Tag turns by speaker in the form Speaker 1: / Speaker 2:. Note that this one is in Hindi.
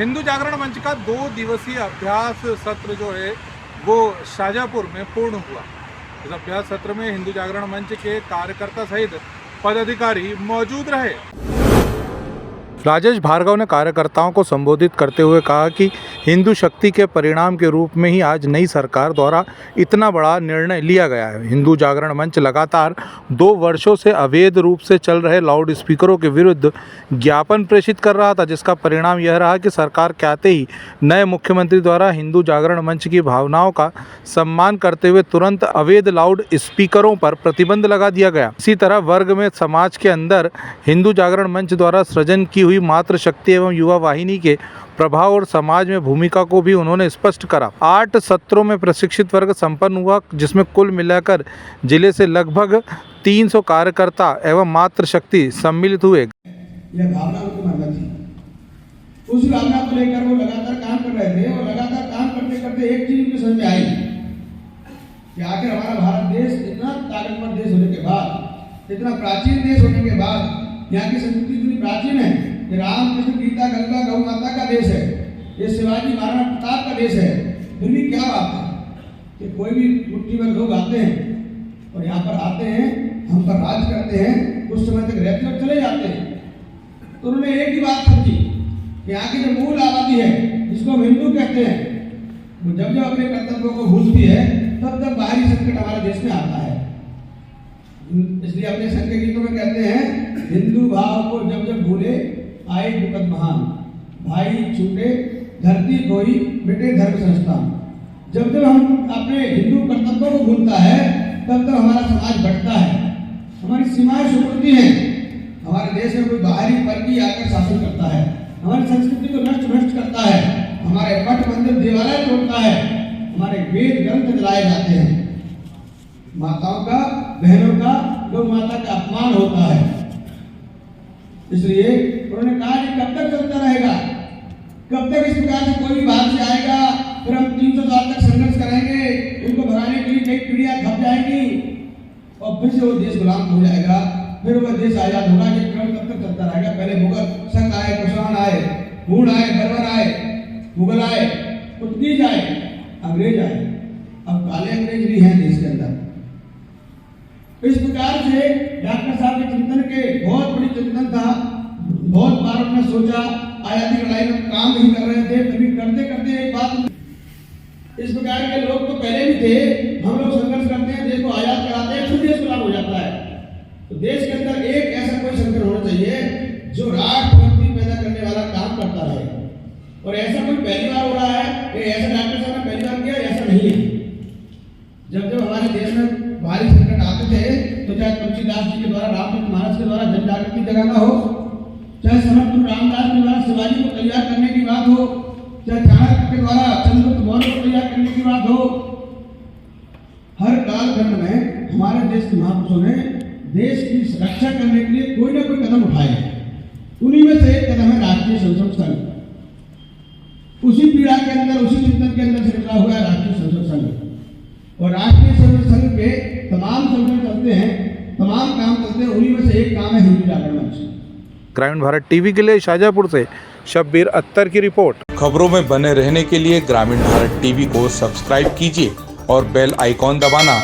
Speaker 1: हिंदू जागरण मंच का 2 दिवसीय अभ्यास सत्र जो है वो शाजापुर में पूर्ण हुआ। इस अभ्यास सत्र में हिंदू जागरण मंच के कार्यकर्ता सहित पदाधिकारी मौजूद रहे। राजेश भार्गव ने कार्यकर्ताओं को संबोधित करते हुए कहा कि हिंदू शक्ति के परिणाम के रूप में ही आज नई सरकार द्वारा इतना बड़ा निर्णय लिया गया है। हिंदू जागरण मंच लगातार 2 वर्षों से अवैध रूप से चल रहे लाउड स्पीकरों के विरुद्ध ज्ञापन प्रेषित कर रहा था, जिसका परिणाम यह रहा कि सरकार के आते ही नए मुख्यमंत्री द्वारा हिंदू जागरण मंच की भावनाओं का सम्मान करते हुए तुरंत अवैध लाउड स्पीकरों पर प्रतिबंध लगा दिया गया। इसी तरह वर्ग में समाज के अंदर हिंदू जागरण मंच द्वारा सृजन की हुई मातृशक्ति एवं युवा वाहिनी के प्रभाव और समाज में भूमिका को भी उन्होंने स्पष्ट करा। 8 सत्रों में प्रशिक्षित वर्ग संपन्न हुआ, जिसमें कुल मिलाकर जिले से लगभग 300 कार्यकर्ता एवं मातृशक्ति सम्मिलित हुए।
Speaker 2: यह भावना उनको मन थी, उस भावना को लेकर वो लगातार काम कर रहे थे और लगातार काम करते करते एक चीज उनके समझ में आई कि आखिर हमारा भारत देश इतना ताकतवर देश होने के बाद, इतना प्राचीन देश होने के बाद, यहाँ की संस्कृति इतनी प्राचीन है कि राम कृष्ण गीता गंगा गौ माता का देश है, ये शिवाजी महाराज प्रताप का देश है। फिर भी क्या बात है कि कोई भी मुट्ठी भर लोग आते हैं और यहाँ पर आते हैं, हम पर राज करते हैं, कुछ समय तक रहते और चले जाते हैं। तो उन्होंने एक ही बात समझी कि यहाँ की जो मूल आबादी है, जिसको हम हिंदू कहते हैं, वो जब जब अपने कर्तव्यों को भूलती है तब तब बाहरी संकट हमारे देश में आता है। इसलिए अपने संघ के गीतों में कहते हैं, हिंदू भाव को जब जब भूले आए विपद महान, भाई छूटे धरती कोई मिटे धर्म संस्थान। जब जब हम अपने हिंदू कर्तव्यों को भूलता है तब तब हमारा समाज बढ़ता है, हमारी सीमाएं सिकुड़ती हैं, हमारे देश में कोई बाहरी परकी आकर शासन करता है, हमारी संस्कृति को नष्ट भ्रष्ट करता है, हमारे मठ मंदिर देवालय तोड़ता है, हमारे वेद ग्रंथ जलाए जाते हैं, माताओं का, बहनों का, गौ माता का अपमान होता है। इसलिए उन्होंने कहा कि कब तक चलता रहेगा, कब तक इस प्रकार से कोई भी बाहर से आएगा, फिर हम 300 साल तक संघर्ष करेंगे, उनको भगाने के लिए कई पीढ़ियां खप जाएंगी और फिर से वो देश गुलाम हो जाएगा, फिर वह देश आजाद होगा। ये क्रम कब तक चलता रहेगा? पहले मुगल संघ आए, कुषाण आए, हूण आए, बर्बर आए, मुगल आए, पुर्तगीज आए, अंग्रेज आए, अब काले अंग्रेज भी हैं देश के अंदर। इस प्रकार से डॉक्टर साहब के चिंतन के बहुत बड़ी चिंतन था। बहुत बार उन्होंने सोचा, आजादी की लड़ाई में काम नहीं कर रहे थे, तभी करते करते एक बात, इस प्रकार के लोग तो पहले भी थे, हम लोग संघर्ष करते हैं, देश को आजाद कराते हैं, फिर देश गुलाम हो जाता है। तो देश के अंदर एक ऐसा कोई संगठन होना चाहिए जो राष्ट्रभक्ति पैदा करने वाला काम करता रहे। और ऐसा कोई पहली बार हो रहा है कि ऐसा डॉक्टर साहब ने पहली बार किया, ऐसा नहीं है। जब जब हमारे देश में भारी संकट आते थे, तो चाहे तुलसीदास जी के द्वारा, रामचंद्र महाराज के द्वारा जन जागृति जगाना हो, चाहे समर्थ रामदास के द्वारा शिवाजी को तैयार करने की बात हो, चाहे चाणक्य के द्वारा चंद्रगुप्त मौर्य को तैयार करने की बात हो, हर कालखंड में हमारे देश के महापुरुषों ने देश की रक्षा करने के लिए कोई ना कोई कदम उठाए। उन्हीं में से एक कदम है राष्ट्रीय संसद संघ। उसी पीड़ा के अंदर, उसी चिंतन के अंदर से निकला हुआ है राष्ट्रीय संसद संघ। और राष्ट्रीय संसद संघ के तमाम संगठन चलते हैं, तमाम काम चलते हैं, उन्हीं में से एक काम है हिंदू जागरण मंच।
Speaker 1: ग्रामीण भारत टीवी के लिए शाजापुर से शब्बीर अख्तर की रिपोर्ट। खबरों में बने रहने के लिए ग्रामीण भारत टीवी को सब्सक्राइब कीजिए और बेल आइकॉन दबाना